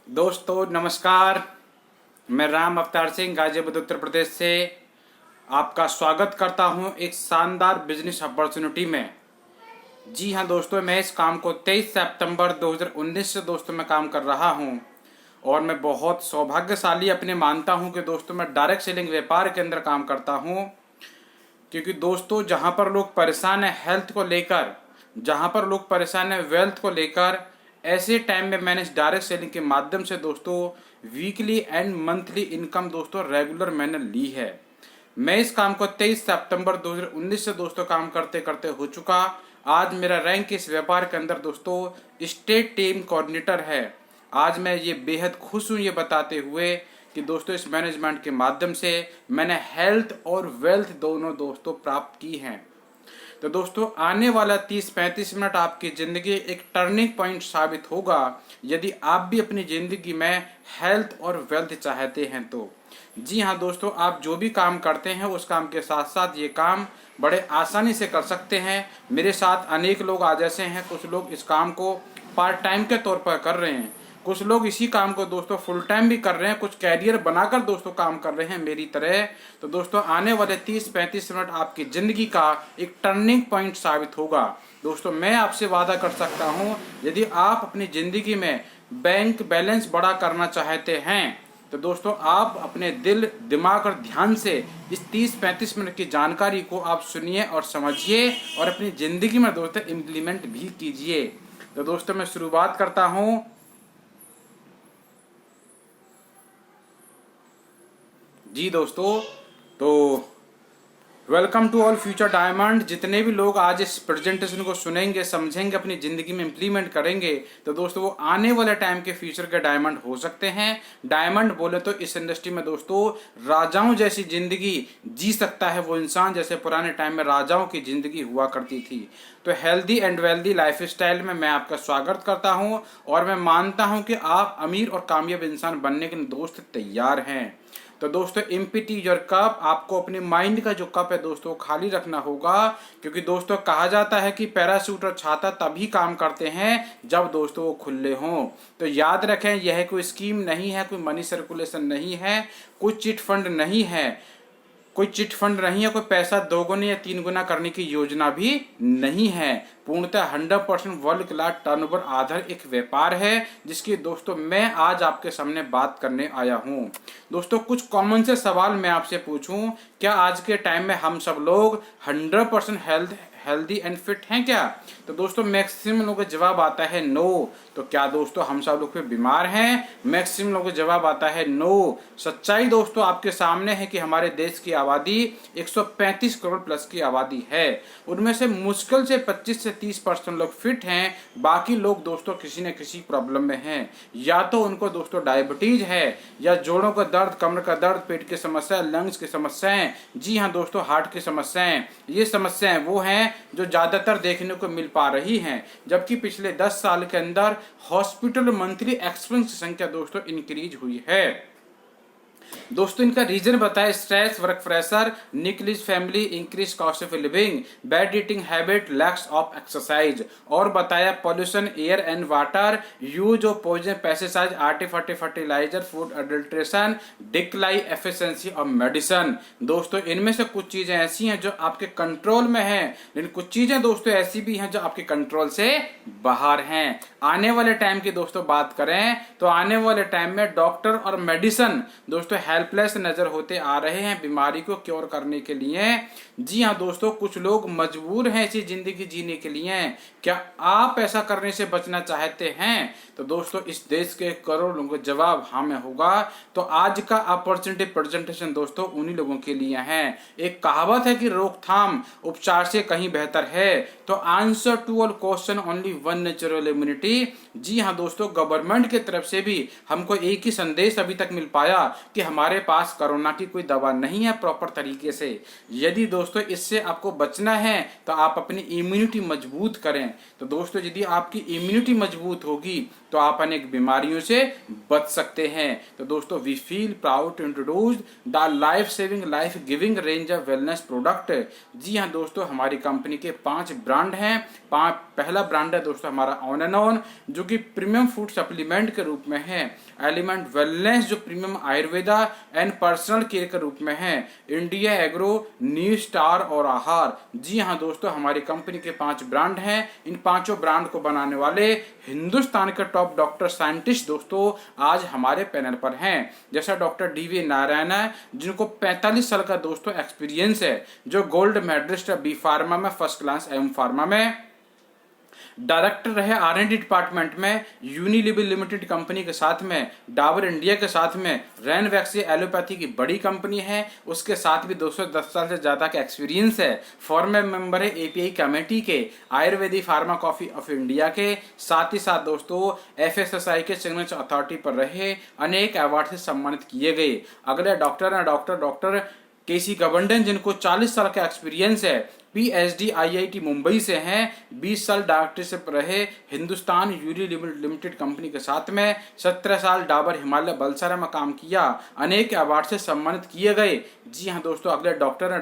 दोस्तों नमस्कार। मैं राम अवतार सिंह गाजीपुर उत्तर प्रदेश से आपका स्वागत करता हूं एक शानदार बिजनेस अपॉर्चुनिटी में। जी हां दोस्तों, मैं इस काम को 23 सितंबर 2019 से दोस्तों मैं काम कर रहा हूं और मैं बहुत सौभाग्यशाली अपने मानता हूं कि दोस्तों मैं डायरेक्ट सेलिंग व्यापार के अंदर काम करता हूं। क्योंकि दोस्तों जहां पर लोग परेशान हैं हेल्थ को लेकर, जहां पर लोग परेशान हैं वेल्थ को लेकर, ऐसे टाइम में मैंने इस डायरेक्ट सेलिंग के माध्यम से दोस्तों वीकली एंड मंथली इनकम दोस्तों रेगुलर मैंने ली है। मैं इस काम को 23 सितंबर 2019 से दोस्तों काम करते करते हो चुका। आज मेरा रैंक इस व्यापार के अंदर दोस्तों स्टेट टीम कोऑर्डिनेटर है। आज मैं ये बेहद खुश हूँ ये बताते हुए कि दोस्तों इस मैनेजमेंट के माध्यम से मैंने हेल्थ और वेल्थ दोनों दोस्तों प्राप्त की हैं। तो दोस्तों आने वाला 30-35 मिनट आपकी ज़िंदगी एक टर्निंग पॉइंट साबित होगा यदि आप भी अपनी ज़िंदगी में हेल्थ और वेल्थ चाहते हैं तो। जी हाँ दोस्तों, आप जो भी काम करते हैं उस काम के साथ साथ ये काम बड़े आसानी से कर सकते हैं। मेरे साथ अनेक लोग आज ऐसे हैं, कुछ लोग इस काम को पार्ट टाइम के तौर पर कर रहे हैं, कुछ लोग इसी काम को दोस्तों फुल टाइम भी कर रहे हैं, कुछ कैरियर बनाकर दोस्तों काम कर रहे हैं मेरी तरह। तो दोस्तों आने वाले 30-35 मिनट आपकी ज़िंदगी का एक टर्निंग पॉइंट साबित होगा। दोस्तों मैं आपसे वादा कर सकता हूं, यदि आप अपनी ज़िंदगी में बैंक बैलेंस बड़ा करना चाहते हैं तो दोस्तों आप अपने दिल दिमाग और ध्यान से इस 30-35 मिनट की जानकारी को आप सुनिए और समझिए और अपनी ज़िंदगी में दोस्तों इम्प्लीमेंट भी कीजिए। तो दोस्तों मैं शुरुआत करता हूं। जी दोस्तों, तो welcome to all future diamond. जितने भी लोग आज इस प्रेजेंटेशन को सुनेंगे, समझेंगे, अपनी ज़िंदगी में इम्प्लीमेंट करेंगे तो दोस्तों वो आने वाले टाइम के फ्यूचर के डायमंड हो सकते हैं। डायमंड बोले तो इस इंडस्ट्री में दोस्तों राजाओं जैसी ज़िंदगी जी सकता है वो इंसान जैसे पुराने टाइम में राजाओं की ज़िंदगी हुआ करती थी। तो healthy and wealthy life style में मैं आपका स्वागत करता हूं और मैं मानता हूं कि आप अमीर और कामयाब इंसान बनने के लिए दोस्त तैयार हैं। तो दोस्तों एम्प्टी योर कप, आपको अपने माइंड का जो कप है दोस्तों खाली रखना होगा। क्योंकि दोस्तों कहा जाता है कि पैराशूट और छाता तभी काम करते हैं जब दोस्तों वो खुले हों। तो याद रखें यह कोई स्कीम नहीं है, कोई मनी सर्कुलेशन नहीं है, कोई चिट फंड नहीं है, कोई चिट फंड नहीं है, कोई पैसा दोगुना या 3 गुना करने की योजना भी नहीं है। पूर्णतः 100% वर्ल्ड क्लास टर्नओवर आधार एक व्यापार है जिसकी दोस्तों मैं आज आपके सामने बात करने आया हूं। दोस्तों कुछ कॉमन से सवाल मैं आपसे पूछूं, क्या आज के टाइम में हम सब लोग 100% हेल्दी एंड फिट हैं क्या? तो दोस्तों मैक्सिमम लोगों का जवाब आता है नो। तो क्या दोस्तों हम सब लोग बीमार हैं? मैक्सिमम लोगों का जवाब आता है नो। सच्चाई दोस्तों आपके सामने है कि हमारे देश की आबादी 135 करोड़ प्लस की आबादी है। उनमें से मुश्किल से 25 से 30% लोग फिट हैं, बाकी लोग दोस्तों किसी न किसी प्रॉब्लम में हैं। या तो उनको दोस्तों डायबिटीज है, या जोड़ों का दर्द, कमर का दर्द, पेट की समस्या, लंग्स की समस्याएं, जी हाँ दोस्तों हार्ट की समस्याएं। ये समस्याएं वो हैं जो ज्यादातर देखने को मिल पा रही हैं। जबकि पिछले 10 साल के अंदर हॉस्पिटल मंथली एक्सपेंस की संख्या दोस्तों इंक्रीज हुई है। दोस्तों इनका रीजन बताए stress, work pressure, neglects family, increase cost of living, bad eating habit, lacks of exercise. और बताया pollution, air and water, use of poison pesticide, artificial fertiliser, food adulteration, decline efficiency of medicine. दोस्तों इनमें से कुछ चीजें ऐसी हैं जो आपके कंट्रोल में हैं, लेकिन कुछ चीजें दोस्तों ऐसी भी हैं जो आपके कंट्रोल से बाहर हैं। आने वाले टाइम की दोस्तों बात करें तो आने वाले टाइम में डॉक्टर और मेडिसिन दोस्तों हेल्पलेस नजर होते आ रहे हैं बीमारी को क्योर करने के लिए। जी हाँ दोस्तों, कुछ लोग मजबूर हैं ऐसी जिंदगी जीने के लिए। क्या आप ऐसा करने से बचना चाहते हैं? तो दोस्तों इस देश के करोड़ लोगों का जवाब हाँ में होगा। तो आज का अपॉर्चुनिटी प्रेजेंटेशन दोस्तों उन्हीं लोगों के लिए है। एक कहावत है कि रोकथाम उपचार से कहीं बेहतर है। तो answer to all question only one natural immunity. जी हाँ दोस्तों, गवर्नमेंट की तरफ से भी हमको एक ही संदेश अभी तक मिल पाया कि हमारे पास कोरोना की कोई दवा नहीं है प्रॉपर तरीके से। यदि दोस्तों इससे आपको बचना है तो आप अपनी इम्यूनिटी मजबूत करें। तो दोस्तों यदि आपकी इम्यूनिटी मजबूत होगी तो आप अनेक बीमारियों से बच सकते हैं। तो दोस्तों we feel proud to introduce the life saving life giving range of wellness product. जी हाँ दोस्तों, हमारी कंपनी के 5 ब्रांड हैं। पहला ब्रांड है दोस्तों हमारा ऑन एंड ऑन, जो कि प्रीमियम फूड सप्लीमेंट के रूप में है। एलिमेंट वेलनेस जो premium Ayurveda and personal care के रूप में है। इंडिया एग्रो, न्यू स्टार और आहार। जी हाँ दोस्तों, हमारी कंपनी के 5 ब्रांड हैं। इन पांचों ब्रांड को बनाने वाले हिंदुस्तान के टॉप डॉक्टर साइंटिस्ट दोस्तों आज हमारे पैनल पर हैं। जैसा डॉक्टर DV नारायण है, जिनको 45 साल का दोस्तों एक्सपीरियंस है, जो गोल्ड मेडलिस्ट है बी फार्मा में, फर्स्ट क्लास एम फार्मा में, डायरेक्टर रहे R&D डिपार्टमेंट में यूनिलिवर लिमिटेड कंपनी के साथ में, डाबर इंडिया के साथ में, रैनवैक्सी एलोपैथी की बड़ी कंपनी है, उसके साथ भी 210 साल से ज्यादा का एक्सपीरियंस है। फॉर्मर मेंबर है API कमेटी के, Ayurvedic pharma coffee of India के, साथ ही साथ दोस्तों FSSAI के सिग्नेचर अथॉरिटी पर रहे, अनेक अवार्ड से सम्मानित किए गए। अगले डॉक्टर है डॉक्टर KC गवर्नन, जिनको 40 साल का एक्सपीरियंस है, PhD IIT मुंबई से हैं, 20 साल डॉक्टरशिप रहे हिंदुस्तान यूनिलिवर लिमिटेड कंपनी के साथ में, 17 साल डाबर हिमालय बलसारा में काम किया, अनेक अवार्ड से सम्मानित किए गए। जी हाँ दोस्तों, अगले डॉक्टर हैं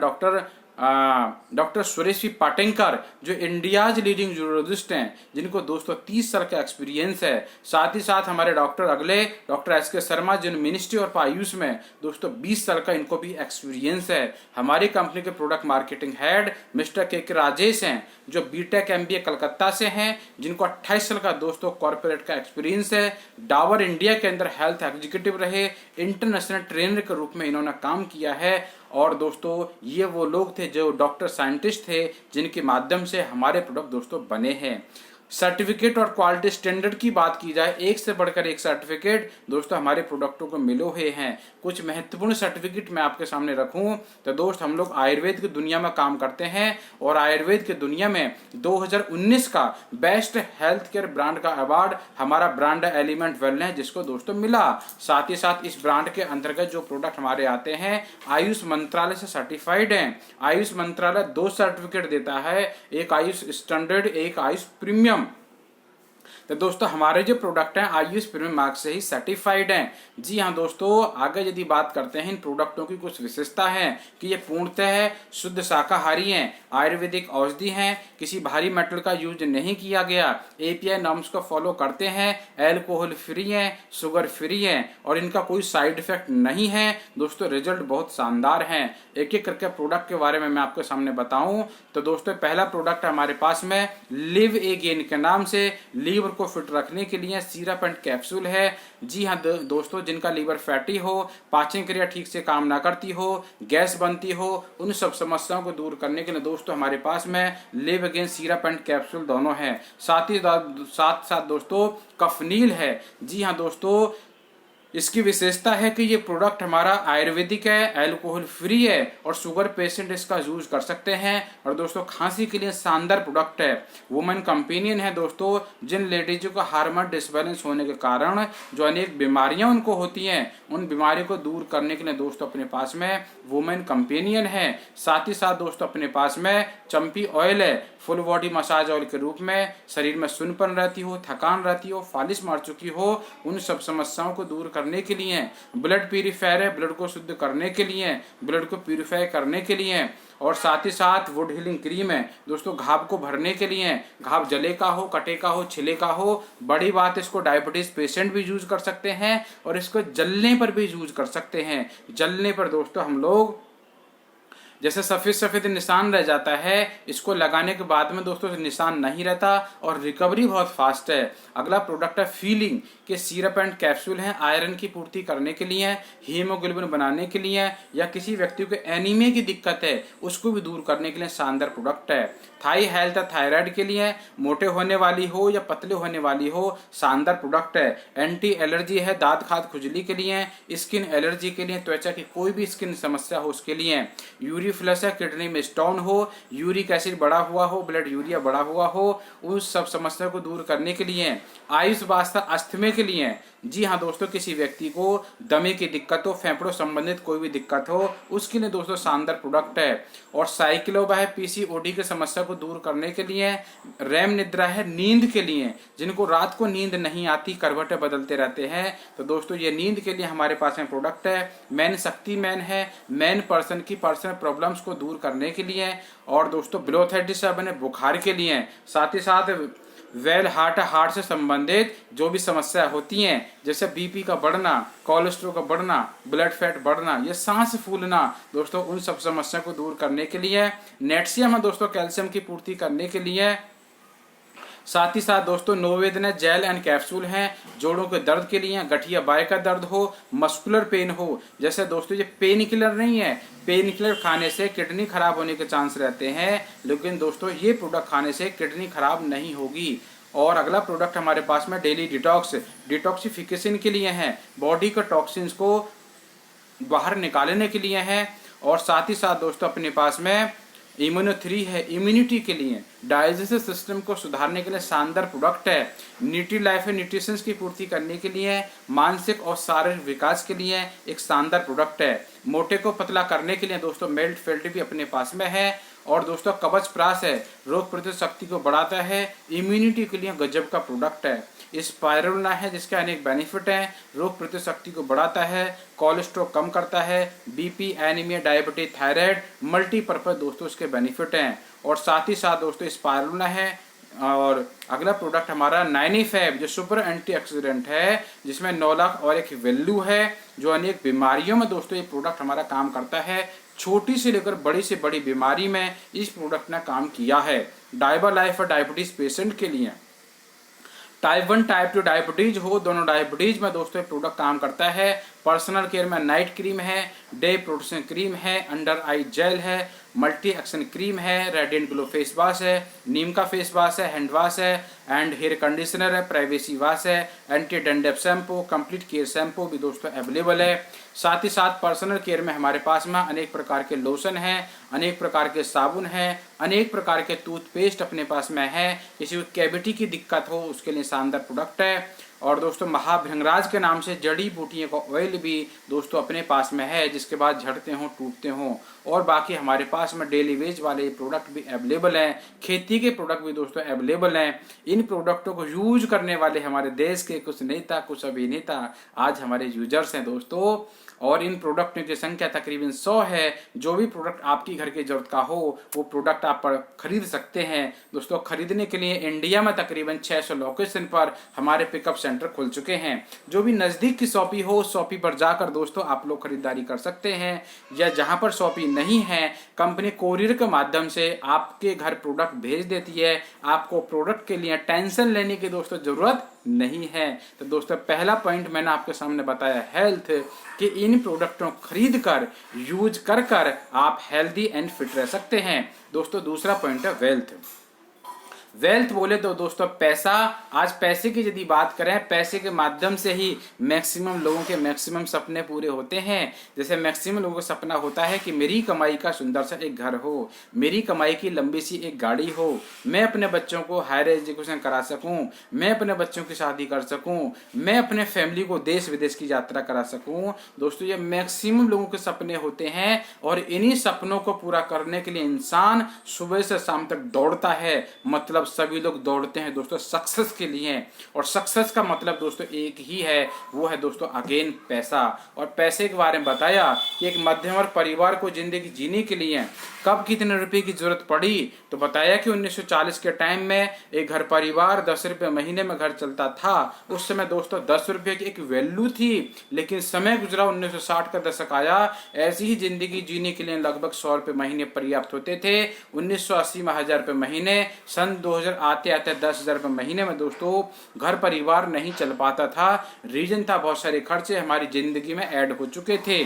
डॉक्टर सुरेश पाटेंकर, जो इंडियाज लीडिंग यूरोलॉजिस्ट हैं, जिनको दोस्तों 30 साल का एक्सपीरियंस है। साथ ही साथ हमारे अगले डॉक्टर SK शर्मा, जिन मिनिस्ट्री ऑफ आयुष में दोस्तों 20 साल का इनको भी एक्सपीरियंस है। हमारी कंपनी के product marketing head mister KK Rajesh हैं, जो BTech MBA कलकत्ता से हैं, जिनको 28 साल का दोस्तों कॉर्पोरेट का एक्सपीरियंस है। डाबर इंडिया के अंदर हेल्थ एग्जीक्यूटिव रहे, इंटरनेशनल ट्रेनर के रूप में इन्होंने काम किया है। और दोस्तों ये वो लोग थे जो डॉक्टर साइंटिस्ट थे, जिनके माध्यम से हमारे प्रोडक्ट दोस्तों बने हैं। सर्टिफिकेट और क्वालिटी स्टैंडर्ड की बात की जाए, एक से बढ़कर एक सर्टिफिकेट दोस्तों हमारे प्रोडक्टों को मिले हुए हैं। कुछ महत्वपूर्ण सर्टिफिकेट मैं आपके सामने रखूं तो दोस्त, हम लोग आयुर्वेद की दुनिया में काम करते हैं और आयुर्वेद की दुनिया में 2019 का बेस्ट हेल्थ केयर ब्रांड का अवार्ड हमारा ब्रांड एलिमेंट वेलनेस, जिसको दोस्तों मिला। साथ ही साथ इस ब्रांड के अंतर्गत जो प्रोडक्ट हमारे आते हैं आयुष मंत्रालय से सर्टिफाइड हैं। आयुष मंत्रालय 2 सर्टिफिकेट देता है, एक आयुष स्टैंडर्ड, एक आयुष प्रीमियम। तो दोस्तों हमारे जो प्रोडक्ट हैं आयुष प्रीमियम मार्क से ही सर्टिफाइड हैं। जी हाँ दोस्तों, आगे यदि बात करते हैं इन प्रोडक्टों की कुछ विशेषता है कि ये पूर्णतः शुद्ध शाकाहारी हैं, आयुर्वेदिक औषधि हैं, किसी भारी मेटल का यूज नहीं किया गया, API नॉर्म्स को फॉलो करते हैं, एल्कोहल फ्री हैं, शुगर फ्री हैं और इनका कोई साइड इफेक्ट नहीं है। दोस्तों रिजल्ट बहुत शानदार हैं। एक एक करके प्रोडक्ट के बारे में मैं आपके सामने बताऊं तो दोस्तों पहला प्रोडक्ट हमारे पास में लिव अगेन के नाम से, लीवर को फिट रखने के लिए सिरप एंड कैप्सूल है। जी हाँ दोस्तों, जिनका लीवर फैटी हो, पाचन क्रिया ठीक से काम ना करती हो, गैस बनती हो, उन सब समस्याओं को दूर करने के लिए दोस्तों हमारे पास में live again syrup and capsule दोनों हैं। साथ साथ दोस्तों कफनील है। जी हाँ दोस्तों, इसकी विशेषता है कि ये प्रोडक्ट हमारा आयुर्वेदिक है, अल्कोहल फ्री है और शुगर पेशेंट इसका यूज कर सकते हैं। और दोस्तों खांसी के लिए शानदार प्रोडक्ट है। वुमेन कंपेनियन है दोस्तों, जिन लेडीजों का हार्मोन डिसबैलेंस होने के कारण जो अनेक बीमारियां उनको होती हैं, उन बीमारियों को दूर करने के लिए दोस्तों अपने पास में वुमेन कंपेनियन है। साथ ही साथ दोस्तों अपने पास में चंपी ऑयल है, फुल बॉडी मसाज ऑयल के रूप में। शरीर में सुनपन रहती हो, थकान रहती हो, फालिश मार चुकी हो, उन सब समस्याओं को दूर करने के लिए। ब्लड प्यूरिफायर है, ब्लड को शुद्ध करने के लिए, ब्लड को प्यूरिफाई करने के लिए। और साथ ही साथ वुड हीलिंग क्रीम है दोस्तों, घाव को भरने के लिए। घाव जले का हो, कटे का हो, छिले का हो, बड़ी बात इसको डायबिटीज पेशेंट भी यूज कर सकते हैं और इसको जलने पर भी यूज कर सकते हैं। जलने पर दोस्तों हम लोग जैसे सफेद सफेद निशान रह जाता है, इसको लगाने के बाद में दोस्तों निशान नहीं रहता और रिकवरी बहुत फास्ट है। अगला प्रोडक्ट है फीलिंग के सिरप एंड कैप्सूल हैं, आयरन की पूर्ति करने के लिए, हीमोग्लोबिन बनाने के लिए, या किसी व्यक्ति को एनीमिया की दिक्कत है उसको भी दूर करने के लिए शानदार प्रोडक्ट है। थाई हेल्थ थायराइड के लिए, मोटे होने वाली हो या पतले होने वाली हो, शानदार प्रोडक्ट है। एंटी एलर्जी है, दांत खाद खुजली के लिए, स्किन एलर्जी के लिए, त्वचा की कोई भी स्किन समस्या हो उसके लिए। यूरिक बी फ्लश है, किडनी में स्टोन हो, यूरिक एसिड बढ़ा हुआ हो, ब्लड यूरिया बढ़ा हुआ हो, उस सब समस्या को दूर करने के लिए। आयुष वास्ता अस्थमे के लिए। जी हाँ दोस्तों, किसी व्यक्ति को दमे की दिक्कत हो, फेफड़ों संबंधित कोई भी दिक्कत हो, उसके लिए दोस्तों शानदार प्रोडक्ट है। और साइक्लोबा है पीसीओडी की समस्या को दूर करने के लिए। रैम निद्रा है नींद के लिए, जिनको रात को नींद नहीं आती, करवटें बदलते रहते हैं, तो दोस्तों ये नींद के लिए हमारे पास में प्रोडक्ट है। मैन शक्ति मैन है, मैन पर्सन की पर्सनल प्रॉब्लम्स को दूर करने के लिए। और दोस्तों ब्लो37 है बुखार के लिए। साथ ही साथ वेल हार्ट से संबंधित जो भी समस्या होती हैं, जैसे बीपी का बढ़ना, कोलेस्ट्रॉल का बढ़ना, ब्लड फैट बढ़ना, ये सांस फूलना, दोस्तों उन सब समस्या को दूर करने के लिए। नेटशियम है दोस्तों कैल्शियम की पूर्ति करने के लिए। साथ ही साथ दोस्तों नोवेदना जेल एंड कैप्सूल हैं जोड़ों के दर्द के लिए। गठिया बाय का दर्द हो, मस्कुलर पेन हो, जैसे दोस्तों ये पेन किलर नहीं है, पेन किलर खाने से किडनी खराब होने के चांस रहते हैं, लेकिन दोस्तों ये प्रोडक्ट खाने से किडनी खराब नहीं होगी। और अगला प्रोडक्ट हमारे पास में डेली डिटॉक्सिफिकेशन के लिए है, बॉडी के टॉक्सिन्स को बाहर निकालने के लिए है। और साथ ही साथ दोस्तों अपने पास में इम्यूनो3 है इम्यूनिटी के लिए, डाइजेस्टिव सिस्टम को सुधारने के लिए शानदार प्रोडक्ट है। न्यूट्री लाइफ है न्यूट्रिशन की पूर्ति करने के लिए, मानसिक और शारीरिक विकास के लिए एक शानदार प्रोडक्ट है। मोटे को पतला करने के लिए दोस्तों मेल्ट फेल्ट भी अपने पास में है। और दोस्तों कवच प्राश है, रोग प्रतिरोधक शक्ति को बढ़ाता है, इम्यूनिटी के लिए गजब का प्रोडक्ट है। स्पाइरुलिना है जिसके अनेक बेनिफिट हैं, रोग प्रतिरोधक शक्ति को बढ़ाता है, कोलेस्ट्रॉल कम करता है, BP, anaemia, diabetes, thyroid, multipurpose दोस्तों इसके बेनिफिट हैं। और साथ ही साथ दोस्तों स्पाइरुलिना है। और अगला प्रोडक्ट हमारा 9Fab जो सुपर एंटीऑक्सीडेंट है, जिसमें 9 लाख और एक वैल्यू है, जो अनेक बीमारियों में दोस्तों ये प्रोडक्ट हमारा काम करता है। छोटी से लेकर बड़ी से बड़ी बीमारी में इस प्रोडक्ट ने काम किया है। डायबा लाइफ और डायबिटीज पेशेंट के लिए, टाइप 1 टाइप 2 डायबिटीज हो, दोनों डायबिटीज में दोस्तों प्रोडक्ट काम करता है। पर्सनल केयर में नाइट क्रीम है, डे प्रोटेक्शन क्रीम है, अंडर आई जेल है, मल्टी एक्शन क्रीम है, रेडिएंट ग्लो फेस वॉश है, नीम का फेस वॉश है, हैंड वॉश है, एंड हेयर कंडीशनर है, प्राइवेसी वॉश है, anti dandruff shampoo, complete care shampoo भी दोस्तों अवेलेबल है। साथ ही साथ पर्सनल केयर में हमारे पास में अनेक प्रकार के लोशन हैं, अनेक प्रकार के साबुन हैं, अनेक प्रकार के टूथपेस्ट अपने पास में है। किसी को कैविटी की दिक्कत हो उसके लिए शानदार प्रोडक्ट है। और दोस्तों महाभृंगराज के नाम से जड़ी बूटियों का ऑयल भी दोस्तों अपने पास में है, जिसके बाद झड़ते हों टूटते हों। और बाकी हमारे पास में डेली वेज वाले प्रोडक्ट भी अवेलेबल हैं, खेती के प्रोडक्ट भी दोस्तों अवेलेबल हैं। इन प्रोडक्टों को यूज करने वाले हमारे देश के कुछ नेता, कुछ अभिनेता आज हमारे यूजर्स हैं दोस्तों। और इन प्रोडक्टों की संख्या तकरीबन 100 है। जो भी प्रोडक्ट आपकी घर की जरूरत का हो वो प्रोडक्ट आप खरीद सकते हैं दोस्तों। खरीदने के लिए इंडिया में तकरीबन 600 लोकेशन पर हमारे पिकअप सेंटर खुल चुके हैं। जो भी नज़दीक की शॉपी हो उस शॉपी पर जाकर दोस्तों आप लोग खरीदारी कर सकते हैं, या जहां पर शॉपी नहीं है कंपनी कोरियर के माध्यम से आपके घर प्रोडक्ट भेज देती है। आपको प्रोडक्ट के लिए टेंशन लेने की दोस्तों जरूरत नहीं है। तो दोस्तों पहला पॉइंट मैंने आपके सामने बताया हेल्थ, कि इन प्रोडक्टों खरीद कर यूज कर आप हेल्दी एंड फिट रह सकते हैं। दोस्तों दूसरा पॉइंट है वेल्थ। वेल्थ बोले तो दोस्तों पैसा, आज पैसे की यदि बात करें, पैसे के माध्यम से ही मैक्सिमम लोगों के मैक्सिमम सपने पूरे होते हैं। जैसे मैक्सिमम लोगों का सपना होता है कि मेरी कमाई का सुंदर सा एक घर हो, मेरी कमाई की लंबी सी एक गाड़ी हो, मैं अपने बच्चों को हायर एजुकेशन करा सकूं, मैं अपने बच्चों की शादी कर सकूं, मैं अपने फैमिली को देश विदेश की यात्रा करा सकूं। दोस्तों ये मैक्सिमम लोगों के सपने होते हैं, और इन्हीं सपनों को पूरा करने के लिए इंसान सुबह से शाम तक दौड़ता है। मतलब सभी लोग दौड़ते हैं दोस्तों सक्सेस के लिए, और सक्सेस का मतलब दोस्तों एक ही है, वो है दोस्तों अगेन पैसा। और पैसे के बारे में बताया कि एक मध्यम वर्ग परिवार को जिंदगी जीने के लिए कब कितने रुपए की जरूरत पड़ी, तो बताया कि 1940 के टाइम में एक घर परिवार 10 रुपए महीने में घर चलता था। उस समय दोस्तों 10 रुपए की एक वैल्यू थी, लेकिन समय गुजरा 1960 का दशक आया, ऐसी ही जिंदगी जीने के लिए लगभग 100 रुपए महीने पर्याप्त होते थे। 1980 में 1000 रुपए महीने, सन 2000 आते आते 10,000 रुपए महीने में दोस्तों घर परिवार नहीं चल पाता था। रीजन था बहुत सारे खर्चे हमारी जिंदगी में ऐड हो चुके थे।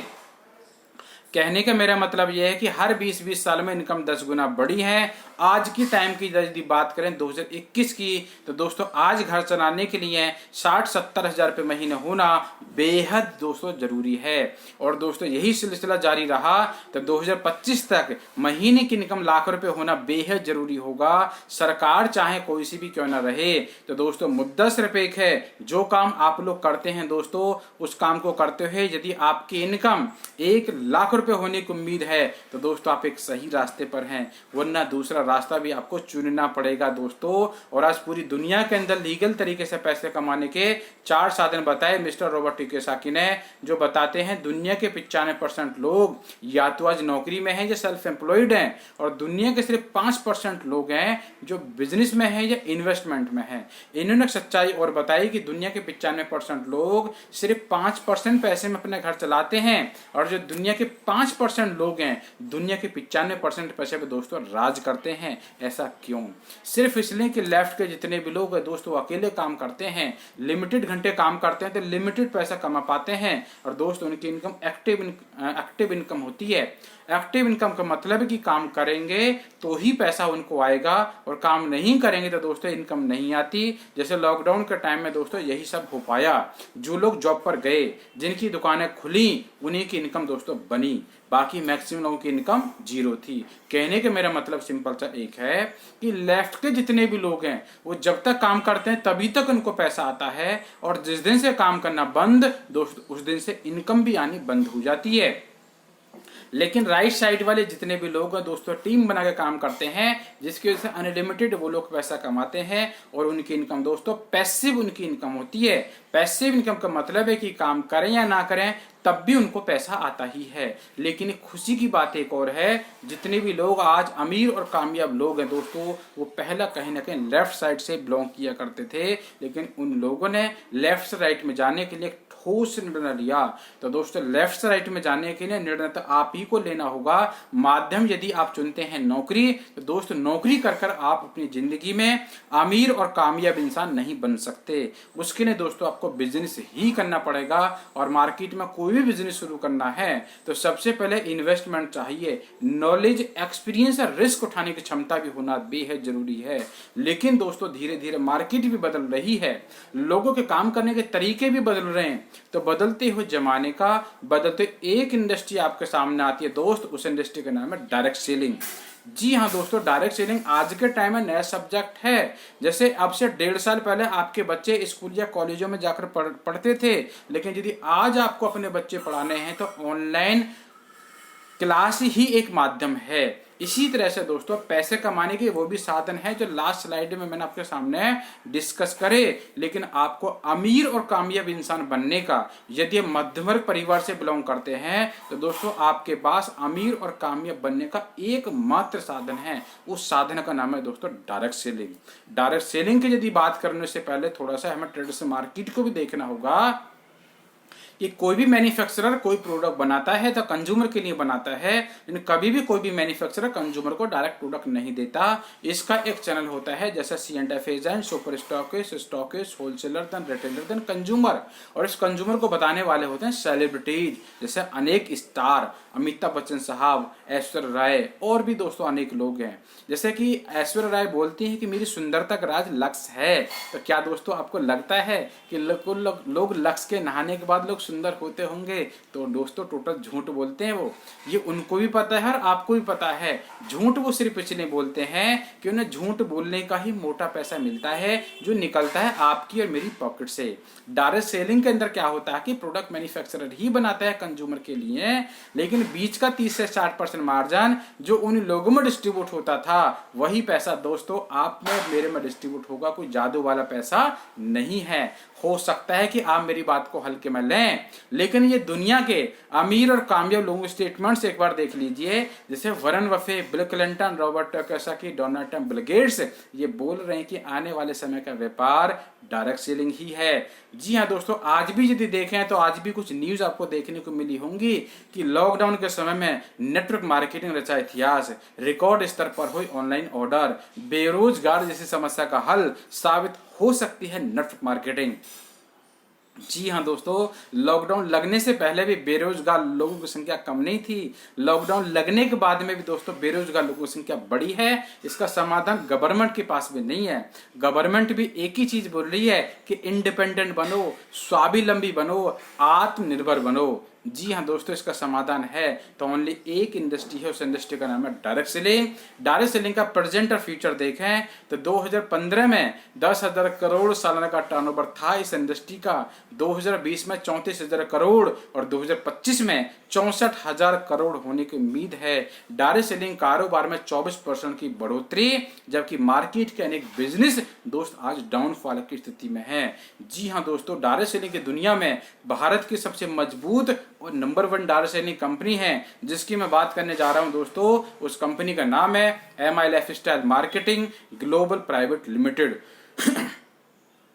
कहने का मेरा मतलब यह है कि हर 20-20 साल में इनकम 10 गुना बढ़ी है। आज की टाइम की यदि बात करें 2021 की, तो दोस्तों आज घर चलाने के लिए 60-70 हज़ार रुपये महीने होना बेहद दोस्तों जरूरी है। और दोस्तों यही सिलसिला जारी रहा तो 2025 तक महीने की इनकम लाख रुपए होना बेहद जरूरी होगा। सरकार चाहे कोई सी भी क्यों ना रहे, तो दोस्तों मुद्दा सिर्फ एक है, जो काम आप लोग करते हैं दोस्तों, उस काम को करते हुए यदि आपकी इनकम 1 लाख रुपए होने की उम्मीद है, तो दोस्तों आप एक सही रास्ते पर हैं, वरना दूसरा रास्ता भी आपको चुनना पड़ेगा दोस्तों। और आज पूरी दुनिया के अंदर लीगल तरीके से पैसे कमाने के 4 साधन बताए मिस्टर रॉबर्ट कियोसाकी ने, जो बताते हैं दुनिया के 95% लोग या तो आज नौकरी में हैं या सेल्फ एम्प्लॉयड हैं, और दुनिया के सिर्फ 5% लोग हैं जो बिजनेस में हैं या इन्वेस्टमेंट में हैं। इन्होंने सच्चाई और बताई कि दुनिया के 95% लोग सिर्फ 5% पैसे में अपने घर चलाते हैं, और जो दुनिया के 5% लोग हैं दुनिया के 95% पैसे पे दोस्तों राज करते हैं। ऐसा क्यों? सिर्फ इसलिए कि लेफ्ट के जितने भी लोग हैं दोस्तों अकेले काम करते हैं, लिमिटेड घंटे काम करते हैं, तो लिमिटेड पैसा कमा पाते हैं, और दोस्तों उनकी इनकम एक्टिव इनकम होती है। एक्टिव इनकम का मतलब है कि काम करेंगे तो ही पैसा उनको आएगा, और काम नहीं करेंगे तो दोस्तों इनकम नहीं आती। जैसे लॉकडाउन के टाइम में दोस्तों यही सब हो पाया। जो लोग जॉब पर गए, जिनकी दुकानें खुली, उन्हीं की इनकम दोस्तों बनी, बाकी मैक्सिमम लोगों की इनकम जीरो थी। कहने के मेरा मतलब सिंपल सा एक है कि लेफ्ट के जितने भी लोग हैं वो जब तक काम करते हैं तभी तक उनको पैसा आता है, और जिस दिन से काम करना बंद दोस्तों उस दिन से इनकम भी आनी बंद हो जाती है। लेकिन राइट साइड वाले जितने भी लोग हैं दोस्तों टीम बना के काम करते हैं, जिसकी वजह से अनलिमिटेड वो लोग पैसा कमाते हैं, और उनकी इनकम दोस्तों पैसिव उनकी इनकम होती है। पैसिव इनकम का मतलब है कि काम करें या ना करें तब भी उनको पैसा आता ही है। लेकिन खुशी की बात एक और है, जितने भी लोग आज अमीर और कामयाब लोग हैं दोस्तों, वो पहला कहीं ना कहीं लेफ्ट साइड से बिलोंग किया करते थे, लेकिन उन लोगों ने लेफ्ट से राइट में जाने के लिए ठोस निर्णय लिया। तो दोस्तों लेफ्ट से राइट में जाने के लिए निर्णय तो आप ही को लेना होगा। माध्यम यदि आप चुनते हैं नौकरी, तो दोस्तों नौकरी कर कर आप अपनी जिंदगी में अमीर और कामयाब इंसान नहीं बन सकते। उसके लिए दोस्तों आपको बिजनेस ही करना पड़ेगा, और मार्केट में कोई भी बिजनेस शुरू करना है तो सबसे पहले इन्वेस्टमेंट चाहिए, नॉलेज, एक्सपीरियंस और रिस्क उठाने की क्षमता भी होना बेहद जरूरी है। लेकिन दोस्तों धीरे धीरे मार्केट भी बदल रही है, लोगों के काम करने के तरीके भी बदल रहे हैं, तो बदलते हुए जमाने का बदलते एक इंडस्ट्री आपके सामने आती है दोस्त, उस इंडस्ट्री का नाम है डायरेक्ट सेलिंग। जी हाँ दोस्तों, डायरेक्ट सेलिंग आज के टाइम में नया सब्जेक्ट है। जैसे अब से 1.5 साल पहले आपके बच्चे स्कूल या कॉलेजों में जाकर पढ़ते थे, लेकिन यदि आज आपको अपने बच्चे पढ़ाने हैं तो ऑनलाइन क्लास ही एक माध्यम है। इसी तरह से दोस्तों पैसे कमाने के वो भी साधन है जो लास्ट स्लाइड में मैंने आपके सामने डिस्कस करे। लेकिन आपको अमीर और कामयाब इंसान बनने का, यदि मध्यम वर्ग परिवार से बिलोंग करते हैं, तो दोस्तों आपके पास अमीर और कामयाब बनने का एकमात्र साधन है। उस साधन का नाम है दोस्तों डायरेक्ट सेलिंग। डायरेक्ट सेलिंग की यदि बात करने से पहले थोड़ा सा हमें ट्रेडिशनल मार्केट को भी देखना होगा कि कोई भी मैन्युफैक्चरर कोई प्रोडक्ट बनाता है तो कंज्यूमर के लिए बनाता है, लेकिन कभी भी कोई भी मैन्युफैक्चरर कंज्यूमर को डायरेक्ट प्रोडक्ट नहीं देता। इसका एक चैनल होता है जैसे C&F agent, super stockist, wholesaler, then retailer, then consumer, और इस कंज्यूमर को बताने वाले होते हैं सेलिब्रिटीज, जैसे अनेक स्टार, अमिताभ बच्चन साहब, ऐश्वर्या राय, और भी दोस्तों अनेक लोग हैं। जैसे कि ऐश्वर्या राय बोलती हैं कि मेरी सुंदरता का राज लक्स है, तो क्या दोस्तों आपको लगता है कि लोग लक्स के नहाने के बाद लोग सुंदर होते होंगे? तो दोस्तों टोटल झूठ बोलते हैं वो, ये उनको भी पता है और आपको भी पता है। झूठ वो सिर्फ इसलिए बोलते हैं कि उन्हें झूठ बोलने का ही मोटा पैसा मिलता है, जो निकलता है आपकी और मेरी पॉकेट से। डायरेक्ट सेलिंग के अंदर क्या होता है कि प्रोडक्ट मैन्युफैक्चरर ही बनाता है कंज्यूमर के लिए, लेकिन बीच का 30 से 60% मार्जिन जो उन लोगों में डिस्ट्रीब्यूट होता था, वही पैसा दोस्तों आप में मेरे में डिस्ट्रीब्यूट होगा। कोई जादू वाला पैसा नहीं है। हो सकता है कि आप मेरी बात को हल्के में लें, लेकिन ये दुनिया के अमीर और कामयाब लोगों के स्टेटमेंट्स एक बार देख लीजिए। जैसे Warren Buffett, bill Clinton, Robert Kiyosaki, Donald Trump, Bill Gates, ये बोल रहे हैं कि आने वाले समय का व्यापार डायरेक्ट सेलिंग ही है। जी हाँ दोस्तों, आज भी यदि देखें तो आज भी कुछ न्यूज आपको देखने को मिली होंगी कि लॉकडाउन के समय में नेटवर्क मार्केटिंग रचा इतिहास, रिकॉर्ड स्तर पर हुई ऑनलाइन ऑर्डर, बेरोजगार जैसी समस्या का हल साबित हो सकती है नेटवर्क मार्केटिंग। जी हाँ दोस्तों, लॉकडाउन लगने से पहले भी बेरोजगार लोगों की संख्या कम नहीं थी। लॉकडाउन लगने के बाद में भी दोस्तों बेरोजगार लोगों की संख्या बढ़ी है। इसका समाधान गवर्नमेंट के पास भी नहीं है। गवर्नमेंट भी एक ही चीज बोल रही है कि इंडिपेंडेंट बनो, स्वावलंबी बनो, आत्मनिर्भर बनो। जी हाँ दोस्तों, इसका समाधान है तो ओनली एक इंडस्ट्री है, उस इंडस्ट्री का नाम है डायरेक्ट सेलिंग। डायरेक्ट सेलिंग का प्रेजेंट और फ्यूचर देखें तो 2015 में 10,000 करोड़ सालाना का टर्नओवर था इस इंडस्ट्री का, 2020 में 34,000 करोड़ और 2025 में 64,000 करोड़ होने की उम्मीद है। डायरेक्ट सेलिंग कारोबार में 24% की बढ़ोतरी, जबकि मार्केट के अनेक बिजनेस दोस्त आज डाउनफॉल की स्थिति में है। जी हाँ दोस्तों, डायरेक्ट सेलिंग की दुनिया में भारत की सबसे मजबूत और नंबर 1 डायरेक्ट सेलिंग कंपनी है जिसकी मैं बात करने जा रहा हूं दोस्तों। उस कंपनी का नाम है MI lifestyle marketing global private limited.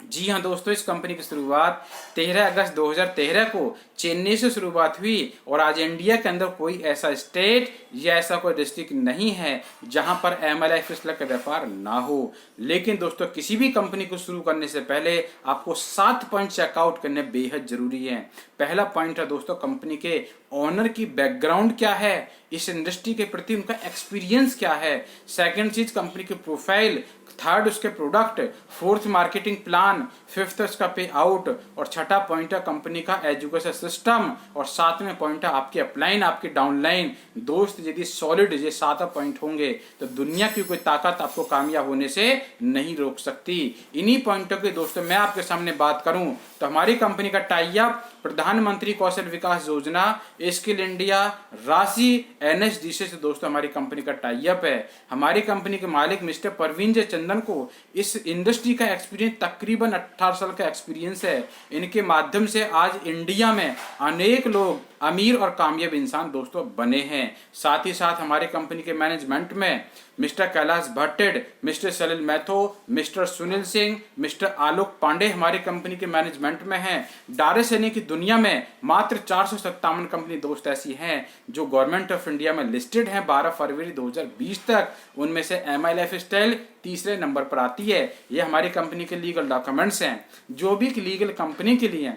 जी हाँ दोस्तों, इस कंपनी की शुरुआत 13 अगस्त 2013 को चेन्नई से शुरुआत हुई और आज इंडिया के अंदर कोई ऐसा स्टेट या ऐसा कोई डिस्ट्रिक्ट नहीं है जहां पर MI लाइफस्टाइल का व्यापार ना हो। लेकिन दोस्तों, किसी भी कंपनी को शुरू करने से पहले आपको 7 पॉइंट चेकआउट करने बेहद जरूरी है। पहला पॉइंट है दोस्तों, कंपनी के ऑनर की बैकग्राउंड क्या है, इस इंडस्ट्री के प्रति उनका एक्सपीरियंस क्या है। सेकंड चीज, कंपनी की प्रोफाइल। थर्ड, उसके product. Fourth, marketing plan. Fifth, उसका पे आउट। और छठा पॉइंट है कंपनी का एजुकेशन सिस्टम। और सातवें पॉइंट है आपकी अपलाइन, आपकी डाउनलाइन। दोस्त, यदि सॉलिड ये 7 पॉइंट होंगे तो दुनिया की कोई ताकत आपको कामयाब होने से नहीं रोक सकती। इन्हीं पॉइंटों की दोस्तों मैं आपके सामने बात करूं तो हमारी कंपनी का टाई अप प्रधानमंत्री कौशल विकास योजना, स्किल इंडिया, राशि, NSDC से दोस्तों हमारी कंपनी का टाई अप है। हमारी कंपनी के मालिक मिस्टर परवीन जे चंदन को इस इंडस्ट्री का एक्सपीरियंस तकरीबन 18 साल का एक्सपीरियंस है। इनके माध्यम से आज इंडिया में अनेक लोग अमीर और कामयाब इंसान दोस्तों बने हैं। साथ ही साथ हमारी कंपनी के मैनेजमेंट में mister Kailash Bhatted, mister Salil Maitho, mister Sunil Singh, mister Alok Pandey हमारी कंपनी के मैनेजमेंट में हैं। डायरेक्ट सेलिंग की दुनिया में मात्र 457 कंपनी दोस्त ऐसी हैं जो गवर्नमेंट ऑफ इंडिया में लिस्टेड हैं 12 फरवरी 2020 तक। उनमें से MI लाइफस्टाइल तीसरे नंबर पर आती है। ये हमारी कंपनी के लीगल डॉक्यूमेंट्स हैं। जो भी लीगल कंपनी के लिए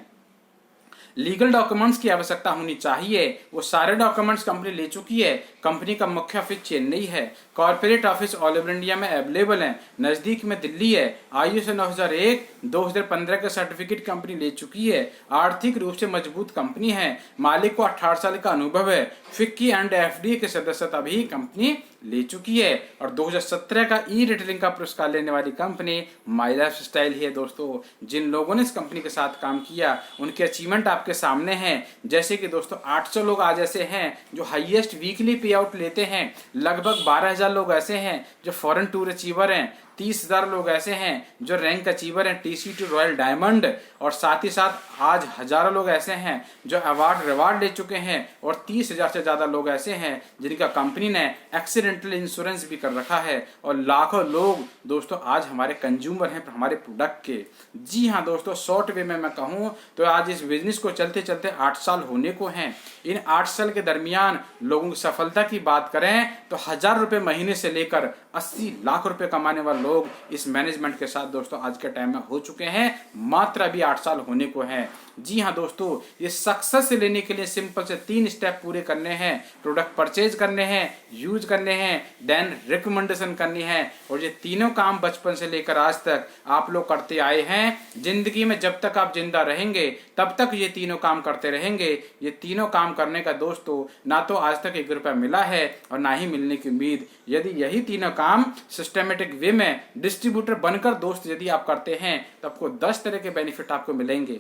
लीगल डॉक्यूमेंट्स की आवश्यकता होनी चाहिए वो सारे डॉक्यूमेंट्स कंपनी ले चुकी है। कंपनी का मुख्य ऑफिस चेन्नई है। Corporate office all over India में अवेलेबल है। नजदीक में दिल्ली है। ISO 9001-2015 का सर्टिफिकेट कंपनी ले चुकी है। आर्थिक रूप से मजबूत कंपनी है। मालिक को 18 साल का अनुभव है। फिक्की एंड FDA के सदस्यता भी कंपनी ले चुकी है। और 2017 का ई-रिटेलिंग का पुरस्कार लेने वाली कंपनी माई लाइफस्टाइल ही है। दोस्तों, जिन लोगों ने इस कंपनी के साथ काम किया उनके अचीवमेंट आपके सामने हैं। जैसे कि दोस्तों 800 लोग आज ऐसे हैं जो हाईएस्ट वीकली पे आउट लेते हैं। लगभग 12,000 लोग ऐसे हैं जो फॉरेन टूर अचीवर हैं। 30,000 लोग ऐसे हैं जो रैंक अचीवर हैं TC2 रॉयल डायमंड। और साथ ही साथ आज हजारों लोग ऐसे हैं जो अवार्ड रिवार्ड ले चुके हैं। और 30,000 से ज्यादा लोग ऐसे हैं जिनका कंपनी ने एक्सीडेंटल इंश्योरेंस भी कर रखा है। और लाखों लोग दोस्तों आज हमारे कंज्यूमर हैं हमारे प्रोडक्ट के। जी हाँ दोस्तों, शॉर्ट वे में मैं कहूँ तो आज इस बिजनेस को चलते चलते 8 साल होने को हैं। इन 8 साल के दरमियान लोगों की सफलता की बात करें तो 1,000 रुपए महीने से लेकर 80 लाख रुपए कमाने वाले लोग इस मैनेजमेंट के साथ दोस्तों आज के टाइम में हो चुके हैं। मात्र अभी 8 साल होने को हैं। जी हाँ दोस्तों, ये सक्सेस लेने के लिए सिंपल से 3 स्टेप पूरे करने हैं। प्रोडक्ट परचेज करने हैं, यूज करने हैं, देन रिकमेंडेशन करनी है। और ये तीनों काम बचपन से लेकर आज तक आप लोग करते आए हैं। जिंदगी में जब तक आप जिंदा रहेंगे तब तक ये तीनों काम करते रहेंगे। ये तीनों काम करने का दोस्तों ना तो आज तक 1 रुपया मिला है और ना ही मिलने की उम्मीद। यदि यही तीनों काम सिस्टमेटिक वे में डिस्ट्रीब्यूटर बनकर दोस्त यदि आप करते हैं तो आपको 10 तरह के बेनिफिट आपको मिलेंगे।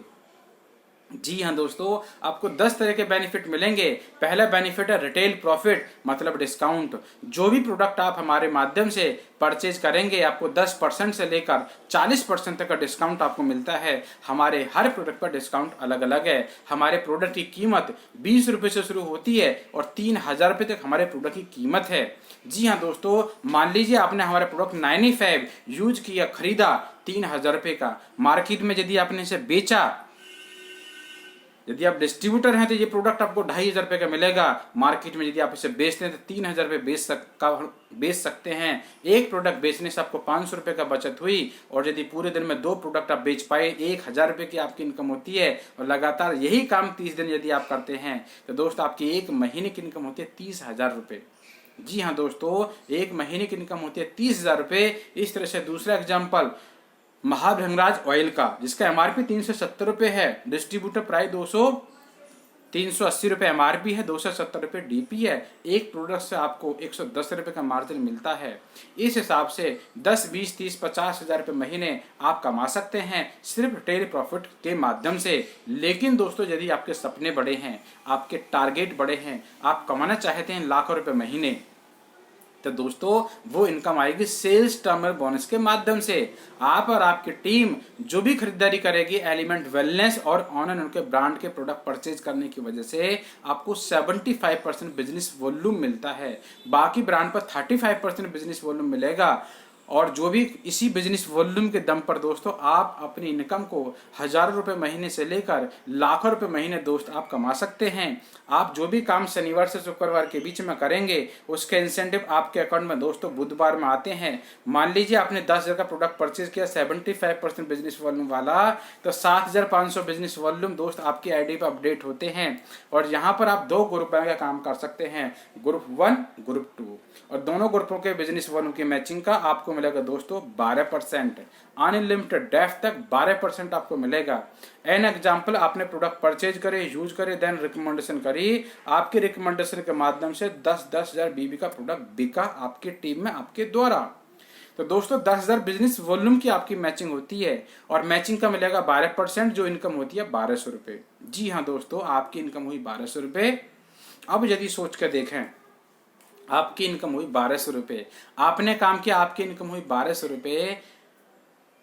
जी हाँ दोस्तों, आपको 10 तरह के बेनिफिट मिलेंगे। पहला बेनिफिट है रिटेल प्रॉफिट, मतलब डिस्काउंट। जो भी प्रोडक्ट आप हमारे माध्यम से परचेज करेंगे आपको 10% से लेकर 40% तक का डिस्काउंट आपको मिलता है। हमारे हर प्रोडक्ट पर डिस्काउंट अलग अलग है। हमारे प्रोडक्ट की कीमत 20 रुपए से शुरू होती है और 3,000 रुपए तक हमारे प्रोडक्ट की कीमत है। जी हाँ दोस्तों, मान लीजिए आपने हमारा प्रोडक्ट 95 यूज किया, खरीदा 3,000 रुपए का। मार्केट में यदि आपने इसे बेचा यदि आप डिस्ट्रीब्यूटर हैं तो ये प्रोडक्ट आपको 2,500 का मिलेगा। मार्केट में यदि आप इसे बेचते हैं तो 3,000 रुपये बेच सकते हैं। एक प्रोडक्ट बेचने से आपको 500 रुपये का बचत हुई, और यदि पूरे दिन में 2 प्रोडक्ट आप बेच पाए 1,000 रुपये की आपकी इनकम होती है। और लगातार यही काम 30 दिन यदि आप करते हैं तो दोस्त आपकी एक महीने की इनकम होती है 30,000 रुपये। जी हाँ दोस्तों, एक महीने की इनकम होती है 30,000 रुपये। इस तरह से दूसरा एग्जाम्पल महाभृंगराज ऑयल का, जिसका एमआरपी 370 रुपये है, डिस्ट्रीब्यूटर प्राइस 380 रुपये एमआरपी है, 270 रुपये डीपी है। एक प्रोडक्ट से आपको 110 रुपये का मार्जिन मिलता है। इस हिसाब से 10, 20, 30, 50,000 रुपये महीने आप कमा सकते हैं सिर्फ रिटेल प्रॉफिट के माध्यम से। लेकिन दोस्तों यदि आपके सपने बड़े हैं, आपके टारगेट बड़े हैं, आप कमाना चाहते हैं लाखों रुपये महीने, तो दोस्तों वो इनकम आएगी सेल्स टर्मिनल बोनस के माध्यम से। आप और आपकी टीम जो भी खरीदारी करेगी एलिमेंट वेलनेस और ऑनर उनके ब्रांड के प्रोडक्ट परचेज करने की वजह से आपको 75% बिजनेस वॉल्यूम मिलता है। बाकी ब्रांड पर 35% बिजनेस वॉल्यूम मिलेगा। और जो भी इसी बिजनेस वॉल्यूम के दम पर दोस्तों आप अपनी इनकम को हजारों रुपए महीने से लेकर लाखों रुपए महीने दोस्त आप कमा सकते हैं। आप जो भी काम शनिवार से शुक्रवार के बीच में करेंगे उसके इंसेंटिव आपके अकाउंट में दोस्तों बुधवार में आते हैं। मान लीजिए आपने 10,000 का प्रोडक्ट परचेज किया 75% बिजनेस वॉल्यूम वाला, तो 7,500 बिजनेस वॉल्यूम दोस्त आपकी आईडी पर अपडेट होते हैं। और यहाँ पर आप 2 ग्रुप का काम कर सकते हैं, ग्रुप 1, ग्रुप 2, और दोनों ग्रुपों के बिजनेस वॉल्यूम की मैचिंग का आपको मिलेगा दोस्तों 12%। अनलिमिटेड डेप्थ तक 12% आपको मिलेगा। एन एग्जाम्पल, आपने प्रोडक्ट परचेज करे, यूज करे, देन रिकमेंडेशन करी, आपके रिकमेंडेशन के माध्यम से 10,000 बीबी का प्रोडक्ट बिका आपकी टीम में आपके द्वारा। तो दोस्तों 10,000 बिजनेस वॉल्यूम की आपकी मैचिंग होती है, और मैचिंग का मिलेगा 12%, जो इनकम होती है 1,200 रुपये। जी हाँ दोस्तों, आपकी इनकम हुई 1,200 रुपये। अब यदि सोच कर देखें, आपकी इनकम हुई 1,200 रुपये, आपने काम किया, आपकी इनकम हुई 1,200 रुपये।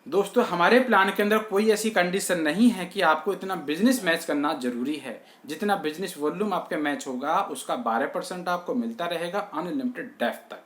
दोस्तों हमारे प्लान के अंदर कोई ऐसी कंडीशन नहीं है कि आपको इतना बिजनेस मैच करना जरूरी है। जितना बिजनेस वॉल्यूम आपके मैच होगा उसका 12% आपको मिलता रहेगा अनलिमिटेड डेप्थ तक।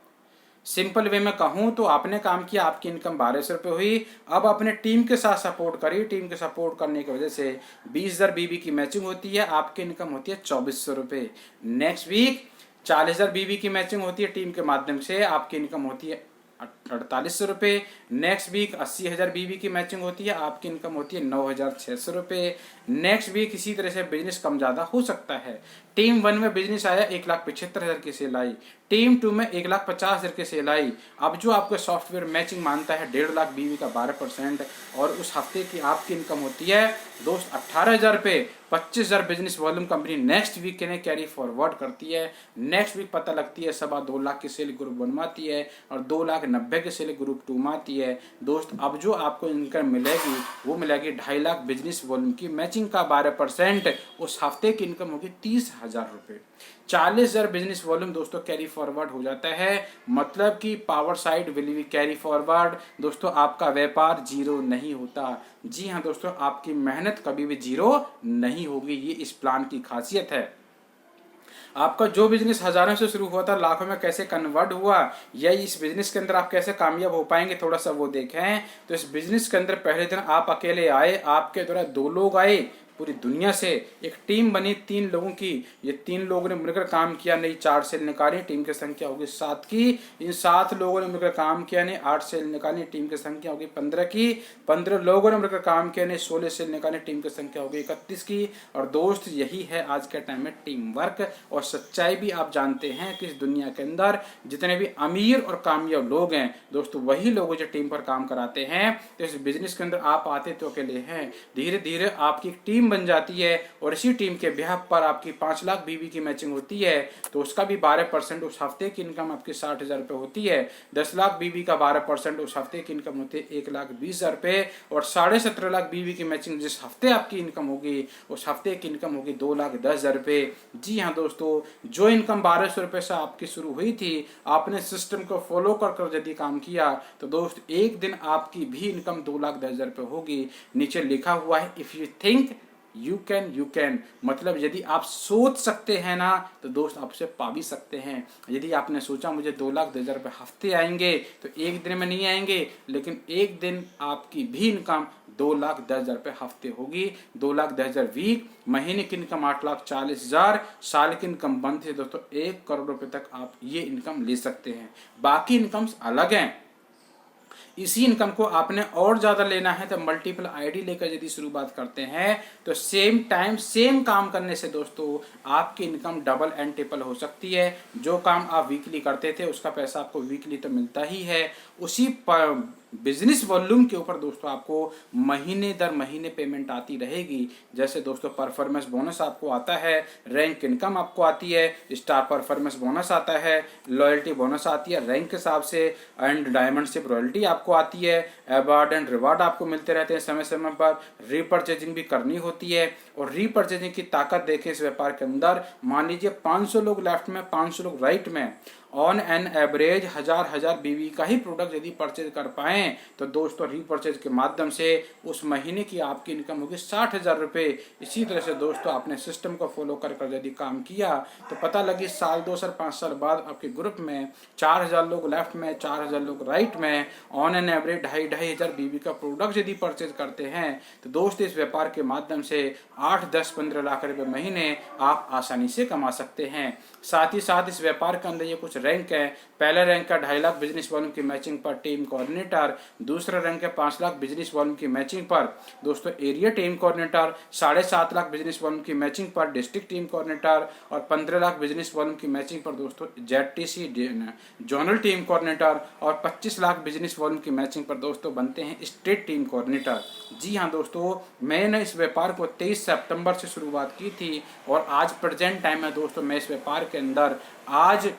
सिंपल वे में कहूं तो आपने काम किया, आपकी इनकम 1,200 रुपये हुई। अब अपने टीम के साथ सपोर्ट करिए, टीम के सपोर्ट करने की वजह से 20,000 बीबी की मैचिंग होती है, आपकी इनकम होती है 2,400 रुपये। नेक्स्ट वीक 40,000 बीबी की मैचिंग होती है टीम के माध्यम से, आपकी इनकम होती है 4,800 रुपये। नेक्स्ट वीक 80,000 बीबी की मैचिंग होती है, आपकी इनकम होती है 9,600 रुपये। नेक्स्ट वीक इसी तरह से बिजनेस कम ज़्यादा हो सकता है। टीम 1 में बिजनेस आया 1,75,000 की सेल आई, टीम 2 में 1,50,000 की सेल आई। अब जो आपको सॉफ्टवेयर मैचिंग मानता है 1.5 लाख बीवी का 12%, और उस हफ्ते की आपकी इनकम होती है दोस्त 18,000 रुपये। 25,000 business volume company next week के लिए कैरी फॉरवर्ड करती है। नेक्स्ट वीक पता लगती है 2.25 लाख की सेल ग्रुप 1 में आती है, और 2,90,000 की सेल ग्रुप 2 में आती है। दोस्त अब जो आपको इनकम मिलेगी वो मिलेगी 2.5 लाख बिजनेस वॉल्यूम की मैचिंग का 12%। उस हफ्ते की इनकम होगी 30,000 रुपये। 40,000 बिजनेस वॉल्यूम दोस्तों कैरी फॉरवर्ड हो जाता है, मतलब कि power side will be carry forward. दोस्तों आपका व्यापार जीरो नहीं होता। जी हाँ दोस्तों, आपकी मेहनत कभी भी जीरो नहीं होगी, ये इस प्लान की खासियत है। आपका जो बिजनेस हजारों से शुरू हुआ था लाखों में कैसे कन्वर्ट हुआ, या इस बिजनेस के अंदर आप कैसे कामयाब हो पाएंगे, थोड़ा सा वो देखें। तो इस बिजनेस के अंदर पहले दिन आप अकेले आए, आपके द्वारा 2 लोग आए, पूरी दुनिया से एक टीम बनी 3 लोगों की। ये 3 लोगों ने मिलकर काम किया, नई 4 सेल निकाली, टीम की संख्या होगी 7 की। इन 7 लोगों ने मिलकर काम किया, ने 8 सेल निकाली, टीम की संख्या होगी 15 की। 15 लोगों ने मिलकर काम किया, ने 16 सेल निकाली, टीम की संख्या होगी 31 की। और दोस्त यही है आज के टाइम में टीम वर्क। और सच्चाई भी आप जानते हैं कि इस दुनिया के अंदर जितने भी अमीर और कामयाब लोग हैं दोस्तों, वही लोग जो टीम पर काम कराते हैं। तो इस बिजनेस के अंदर आप आते तो अकेले हैं, धीरे धीरे आपकी टीम बन जाती है, और इसी टीम के बिहाफ पर आपकी 5 लाख बीवी की मैचिंग होती है। तो उसका भी 12%, उस हफ्ते की इनकम आपकी 60,000 रुपये होती है। 10 लाख बीवी का 12%, उस हफ्ते की इनकम होती है 1,20,000 रुपये। और 17.5 लाख बीवी की मैचिंग जिस हफ्ते आपकी इनकम होगी, उस हफ्ते की इनकम होगी 2,10,000 रुपये। जी हाँ दोस्तों, जो इनकम 1,200 रुपये से आपकी शुरू हुई थी, आपने सिस्टम को फॉलो कर यदि काम किया तो दोस्त एक दिन आपकी भी इनकम 2,10,000 रुपये होगी। नीचे लिखा हुआ है if you think you can, मतलब यदि आप सोच सकते हैं ना तो दोस्त आपसे पा भी सकते हैं। यदि आपने सोचा मुझे 2,10,000 रुपये हफ्ते आएंगे, तो एक दिन में नहीं आएंगे, लेकिन एक दिन आपकी भी इनकम 2,10,000 रुपये हफ्ते होगी, 2,10,000 वीक। महीने की इनकम 8,40,000, साल की इनकन बनती है दोस्तों 1 करोड़ रुपए तक आप ये इनकम ले सकते हैं। बाकी इनकम्स अलग हैं। इसी इनकम को आपने और ज़्यादा लेना है तो मल्टीपल आईडी लेकर यदि शुरुआत करते हैं तो सेम टाइम सेम काम करने से दोस्तों आपकी इनकम डबल एंड ट्रिपल हो सकती है। जो काम आप वीकली करते थे उसका पैसा आपको वीकली तो मिलता ही है, उसी बिजनेस वॉल्यूम के ऊपर दोस्तों आपको महीने दर महीने पेमेंट आती रहेगी। जैसे दोस्तों परफॉर्मेंस बोनस आपको आता है, रैंक इनकम आपको आती है, स्टार परफॉर्मेंस बोनस आता है, लॉयल्टी बोनस आती है रैंक के हिसाब से, एंड डायमंडशिप रॉयल्टी आपको आती है, अवार्ड एंड रिवार्ड आपको मिलते रहते हैं समय समय पर, रीपर्चेजिंग भी करनी होती है। और रीपर्चेजिंग की ताकत देखें इस व्यापार के अंदर, मान लीजिए 500 लोग लेफ्ट में 500 लोग राइट में, ऑन एन एवरेज 1000 बीवी का ही प्रोडक्ट यदि परचेज कर पाएं तो दोस्तों रीपरचेज के माध्यम से उस महीने की आपकी इनकम होगी 60,000 रुपये। इसी तरह से दोस्तों आपने सिस्टम को फॉलो कर यदि काम किया तो पता लगी साल 2 साल 5 साल बाद आपके ग्रुप में 4,000 लोग लेफ्ट में 4,000 लोग राइट में, ऑन एन एवरेज 2,500 बीवी का प्रोडक्ट यदि परचेज करते हैं तो दोस्तों इस व्यापार के माध्यम से 8, 10, 15 लाख रुपए महीने आप आसानी से कमा सकते हैं। साथ ही साथ इस व्यापार के अंदर ये कुछ रैंक है। पहला रैंक का 2.5 लाख बिजनेस वॉल्यूम की मैचिंग पर टीम कोऑर्डिनेटर, दूसरा रैंक है 5 लाख बिजनेस वॉल्यूम की मैचिंग पर दोस्तों area team coordinator, 7.5 lakh business volume की मैचिंग पर डिस्ट्रिक्ट टीम कोऑर्डिनेटर और 15 लाख बिजनेस वॉल्यूम की मैचिंग पर दोस्तों ZTC जोनल टीम कोऑर्डिनेटर और 25 लाख बिजनेस वॉल्यूम की मैचिंग पर दोस्तों बनते हैं स्टेट टीम कोऑर्डिनेटर। जी हाँ दोस्तों, मैंने इस व्यापार को 23 सितंबर से शुरुआत की थी और आज प्रेजेंट टाइम में दोस्तों मैं इस व्यापार के अंदर आज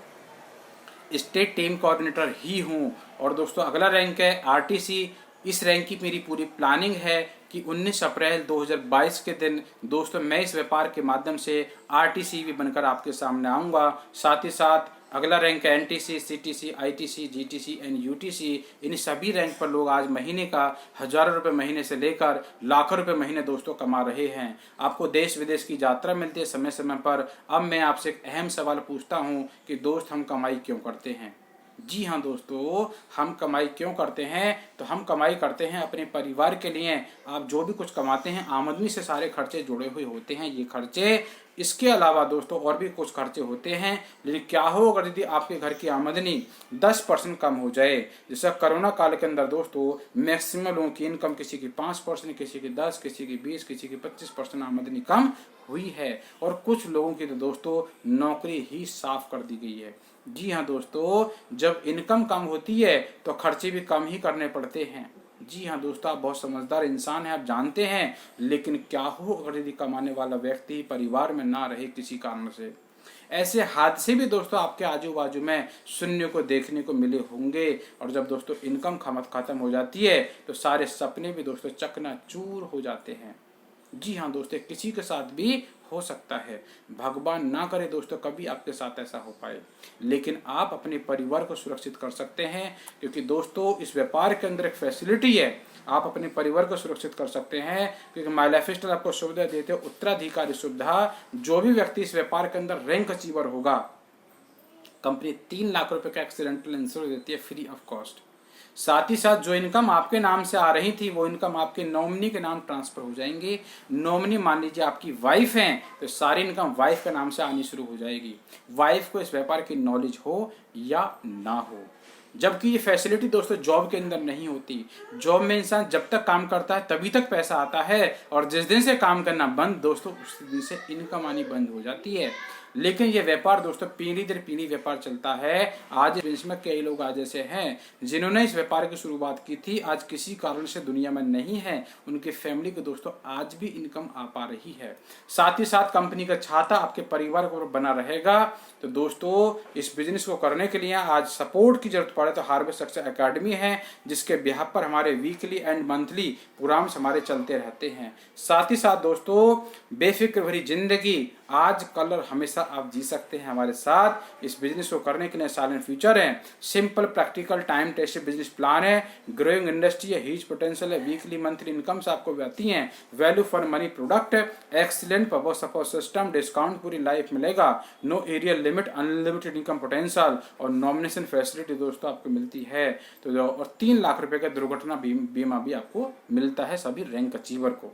स्टेट टीम कोऑर्डिनेटर ही हूँ। और दोस्तों अगला रैंक है RTC। इस रैंक की मेरी पूरी प्लानिंग है कि 19 अप्रैल 2022 के दिन दोस्तों मैं इस व्यापार के माध्यम से RTC भी बनकर आपके सामने आऊँगा। साथ ही साथ अगला रैंक है NTC, CTC, ITC, GTC and UTC। इन सभी रैंक पर लोग आज महीने का हजारों रुपए महीने से लेकर लाखों रुपए महीने दोस्तों कमा रहे हैं। आपको देश विदेश की यात्रा मिलती है समय समय पर। अब मैं आपसे एक अहम सवाल पूछता हूँ कि दोस्त हम कमाई क्यों करते हैं? जी हाँ दोस्तों, हम कमाई क्यों करते हैं? तो हम कमाई करते हैं अपने परिवार के लिए। आप जो भी कुछ कमाते हैं आमदनी से सारे खर्चे जुड़े हुए होते हैं ये खर्चे। इसके अलावा दोस्तों और भी कुछ खर्चे होते हैं, लेकिन क्या हो अगर यदि आपके घर की आमदनी 10% कम हो जाए। जैसा कोरोना काल के अंदर दोस्तों मैक्सिमम लोगों की इनकम किसी की 5%, किसी की 10, किसी की 20, किसी की 25% आमदनी कम हुई है और कुछ लोगों की तो दोस्तों नौकरी ही साफ कर दी गई है। जी हाँ दोस्तों, जब इनकम कम होती है तो खर्चे भी कम ही करने पड़ते हैं। जी हाँ दोस्तों, आप बहुत समझदार इंसान हैं, आप जानते हैं। लेकिन क्या हो अगर यदि कमाने वाला व्यक्ति परिवार में ना रहे किसी कारण से? ऐसे हादसे भी दोस्तों आपके आजू बाजू में सुनने को देखने को मिले होंगे। और जब दोस्तों इनकम खत्म हो जाती है तो सारे सपने भी दोस्तों चकनाचूर हो जाते हैं। जी हाँ दोस्तों, किसी के साथ भी हो सकता है, भगवान ना करे दोस्तों कभी आपके साथ ऐसा हो पाए, लेकिन आप अपने परिवार को सुरक्षित कर सकते हैं। क्योंकि दोस्तों इस व्यापार के अंदर एक फैसिलिटी है, आप अपने परिवार को सुरक्षित कर सकते हैं। क्योंकि माई लाइफ स्टाइल आपको सुविधा देते हैं उत्तराधिकारी सुविधा। जो भी व्यक्ति इस व्यापार के अंदर रैंक अचीवर होगा, कंपनी 3 लाख रुपए का एक्सीडेंटल इंश्योरेंस देती है फ्री ऑफ कॉस्ट। साथ ही साथ जो इनकम आपके नाम से आ रही थी वो इनकम आपके नॉमिनी के नाम ट्रांसफर हो जाएंगी। नॉमिनी मान लीजिए आपकी वाइफ है तो सारी इनकम वाइफ के नाम से आनी शुरू हो जाएगी, वाइफ को इस व्यापार की नॉलेज हो या ना हो। जबकि ये फैसिलिटी दोस्तों जॉब के अंदर नहीं होती। जॉब में इंसान जब तक काम करता है तभी तक पैसा आता है, और जिस दिन से काम करना बंद दोस्तों उस दिन से इनकम आनी बंद हो जाती है। लेकिन ये व्यापार दोस्तों पीढ़ी दर पीढ़ी व्यापार चलता है। आज इसमें कई लोग आज ऐसे हैं जिन्होंने इस व्यापार की शुरुआत की थी, आज किसी कारण से दुनिया में नहीं है, उनकी फैमिली को दोस्तों आज भी इनकम आ पा रही है। साथ ही साथ कंपनी का छाता आपके परिवार को बना रहेगा। तो दोस्तों इस बिजनेस को करने के लिए आज सपोर्ट की जरूरत पड़े तो हार्वेस्ट सक्सेस एकेडमी है, जिसके बिहाफ पर हमारे वीकली एंड मंथली प्रोग्राम्स हमारे चलते रहते हैं। साथ ही साथ दोस्तों बेफिक्र भरी जिंदगी आज कल और हमेशा आप जी सकते हैं हमारे साथ। इस बिजनेस को करने के लिए साइलेंट फ्यूचर है, simple practical time tested business plan है, ग्रोइंग इंडस्ट्री है, ह्यूज पोटेंशियल है, वीकली मंथली इनकम्स आपको आती हैं, वैल्यू फॉर मनी प्रोडक्ट है, excellent purpose support system, discount पूरी लाइफ मिलेगा, no area limit, unlimited income potential और नॉमिनेशन फैसिलिटी दोस्तों आपको मिलती है। तो और 3 लाख रुपए का दुर्घटना बीमा भी आपको मिलता है सभी रैंक अचीवर को।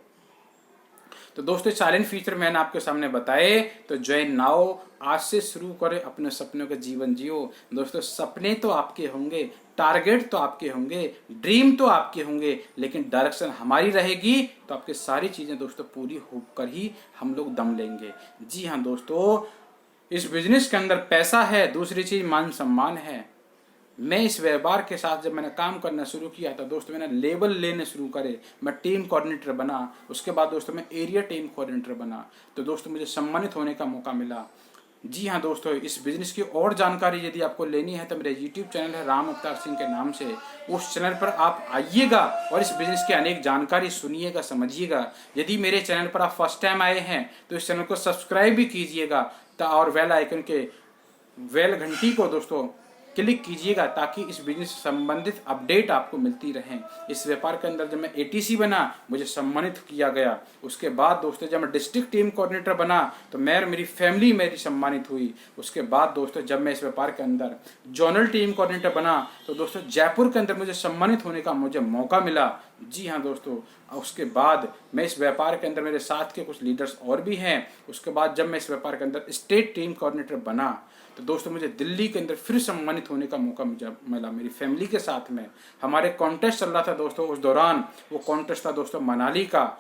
तो दोस्तों साइलेंट फीचर मैंने आपके सामने बताए, तो ज्वाइन नाउ, आज से शुरू करें अपने सपनों का जीवन जियो। दोस्तों सपने तो आपके होंगे, टारगेट तो आपके होंगे, ड्रीम तो आपके होंगे, लेकिन डायरेक्शन हमारी रहेगी तो आपकी सारी चीजें दोस्तों पूरी होकर ही हम लोग दम लेंगे। जी हाँ दोस्तों, इस बिजनेस के अंदर पैसा है, दूसरी चीज मान सम्मान है। मैं इस व्यापार के साथ जब मैंने काम करना शुरू किया था दोस्तों, मैंने लेबल लेने शुरू करे, मैं टीम कोऑर्डिनेटर बना, उसके बाद दोस्तों मैं एरिया टीम कोऑर्डिनेटर बना, तो दोस्तों मुझे सम्मानित होने का मौका मिला। जी हाँ दोस्तों, इस बिजनेस की और जानकारी यदि आपको लेनी है तो मेरे यूट्यूब चैनल है राम अवतार सिंह के नाम से, उस चैनल पर आप आइएगा और इस बिजनेस की अनेक जानकारी सुनिएगा, समझिएगा। यदि मेरे चैनल पर आप फर्स्ट टाइम आए हैं तो इस चैनल को सब्सक्राइब भी कीजिएगा और बेल आइकन के बेल घंटी को दोस्तों क्लिक कीजिएगा ताकि इस बिजनेस से संबंधित अपडेट आपको मिलती रहें। इस व्यापार के अंदर जब मैं एटीसी बना मुझे सम्मानित किया गया, उसके बाद दोस्तों जब मैं डिस्ट्रिक्ट टीम कोऑर्डिनेटर बना तो मैं मेरी फैमिली मेरी सम्मानित हुई। उसके बाद दोस्तों जब मैं इस व्यापार के अंदर जोनल टीम कोऑर्डिनेटर बना तो दोस्तों जयपुर के अंदर मुझे सम्मानित होने का मुझे मौका मिला। जी हाँ दोस्तों, उसके बाद मैं इस व्यापार के अंदर मेरे साथ के कुछ लीडर्स और भी हैं। उसके बाद जब मैं इस व्यापार के अंदर स्टेट टीम कोऑर्डिनेटर बना तो दोस्तों मुझे दिल्ली के अंदर फिर सम्मानित होने का मौका मुझे मिला मेरी फैमिली के साथ में। हमारे कॉन्टेस्ट चल रहा था दोस्तों उस दौरान, वो कॉन्टेस्ट था दोस्तों मनाली का।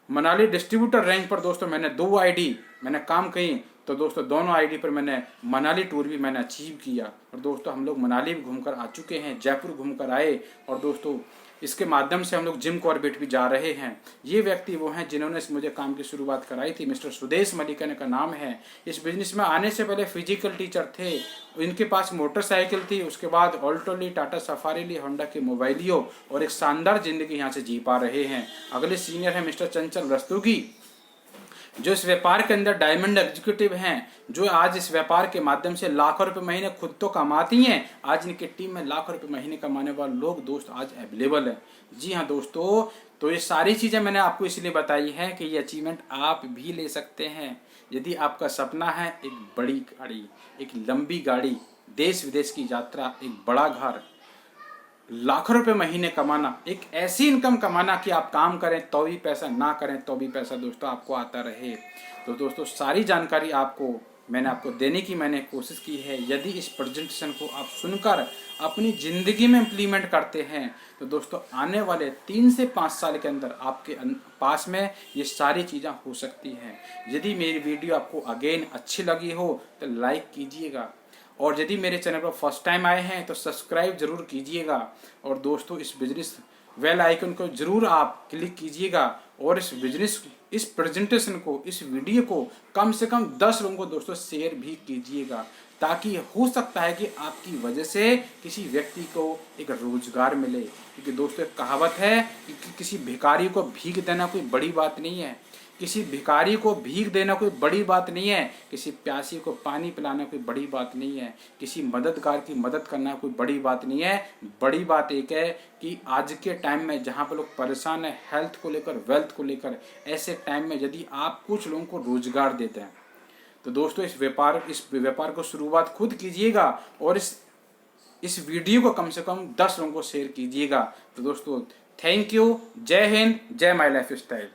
मनाली डिस्ट्रीब्यूटर रैंक पर दोस्तों मैंने 2 आईडी मैंने काम की, तो दोस्तों दोनों आईडी पर मैंने मनाली टूर भी मैंने अचीव किया। और दोस्तों हम लोग मनाली भी घूमकर आ चुके हैं, जयपुर घूमकर आए, और दोस्तों इसके माध्यम से हम लोग जिम कॉर्बेट भी जा रहे हैं। ये व्यक्ति वो हैं जिन्होंने मुझे काम की शुरुआत कराई थी, मिस्टर सुदेश मलिकन का नाम है। इस बिजनेस में आने से पहले फिजिकल टीचर थे, इनके पास मोटरसाइकिल थी, उसके बाद ऑल्टो ली, टाटा सफारी ली, होंडा की मोबाइलियो, और एक शानदार जिंदगी यहाँ से जी पा रहे हैं। अगले सीनियर है मिस्टर चंचल रस्तोगी, जो इस व्यापार के अंदर डायमंड एग्जीक्यूटिव हैं, जो आज इस व्यापार के माध्यम से लाखों रुपए महीने खुद तो कमाती हैं, आज इनकी टीम में लाखों रुपए महीने कमाने वाले लोग दोस्त आज अवेलेबल है। जी हाँ दोस्तों, तो ये सारी चीजें मैंने आपको इसलिए बताई हैं कि ये अचीवमेंट आप भी ले सकते हैं। यदि आपका सपना है एक बड़ी गाड़ी, एक लंबी गाड़ी, देश विदेश की यात्रा, एक बड़ा घर, लाखों रुपए महीने कमाना, एक ऐसी इनकम कमाना कि आप काम करें तो भी पैसा, ना करें तो भी पैसा दोस्तों आपको आता रहे, तो दोस्तों सारी जानकारी मैंने आपको देने की मैंने कोशिश की है। यदि इस प्रेजेंटेशन को आप सुनकर अपनी ज़िंदगी में इम्प्लीमेंट करते हैं तो दोस्तों आने वाले 3 से 5 साल के अंदर आपके पास में ये सारी चीज़ें हो सकती हैं। यदि मेरी वीडियो आपको अगेन अच्छी लगी हो तो लाइक कीजिएगा, और यदि मेरे चैनल पर फर्स्ट टाइम आए हैं तो सब्सक्राइब जरूर कीजिएगा, और दोस्तों इस बिजनेस बेल आइकन को जरूर आप क्लिक कीजिएगा, और इस बिजनेस इस प्रेजेंटेशन को, इस वीडियो को कम से कम 10 लोगों को दोस्तों शेयर भी कीजिएगा, ताकि हो सकता है कि आपकी वजह से किसी व्यक्ति को एक रोजगार मिले। क्योंकि दोस्तों एक कहावत है कि किसी भिखारी को भीख देना कोई बड़ी बात नहीं है, किसी भिखारी को भीख देना कोई बड़ी बात नहीं है, किसी प्यासी को पानी पिलाना कोई बड़ी बात नहीं है, किसी मददगार की मदद करना कोई बड़ी बात नहीं है। बड़ी बात एक है कि आज के टाइम में जहाँ पर लोग परेशान है हेल्थ को लेकर, वेल्थ को लेकर, ऐसे टाइम में यदि आप कुछ लोगों को रोजगार देते हैं तो दोस्तों इस व्यापार को शुरुआत खुद कीजिएगा, और इस वीडियो को कम से कम 10 लोगों को शेयर कीजिएगा। तो दोस्तों थैंक यू, जय हिंद, जय माई लाइफ स्टाइल।